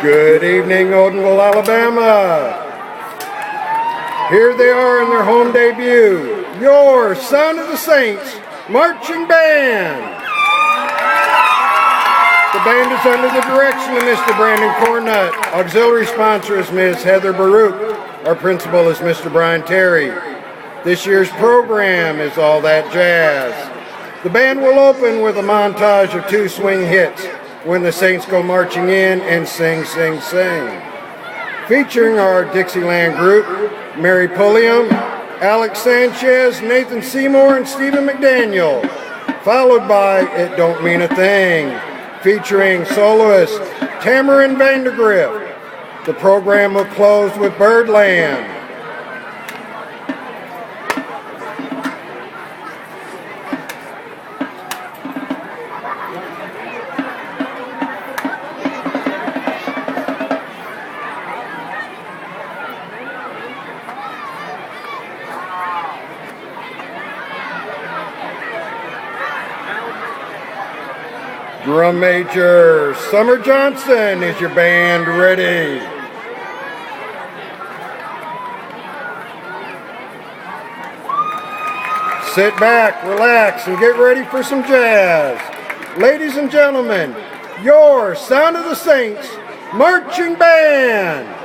Good evening, Odenville, Alabama. Here they are in their home debut, your Sound of the Saints Marching Band. The band is under the direction of Mr. Brandon Cornutt. Auxiliary sponsor is Ms. Heather Baruch. Our principal is Mr. Brian Terry. This year's program is All That Jazz. The band will open with a montage of 2 swing hits when the Saints go marching in and sing, sing, sing. Featuring our Dixieland group, Mary Pulliam, Alex Sanchez, Nathan Seymour, and Stephen McDaniel. Followed by It Don't Mean a Thing, featuring soloist Tamarin Vandergrift. The program will close with Birdland. Drum major Summer Johnson, is your band ready? Sit back, relax, and get ready for some jazz. Ladies and gentlemen, your Sound of the Saints Marching Band.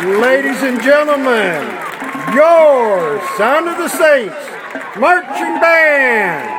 Ladies and gentlemen, your Sound of the Saints Marching Band.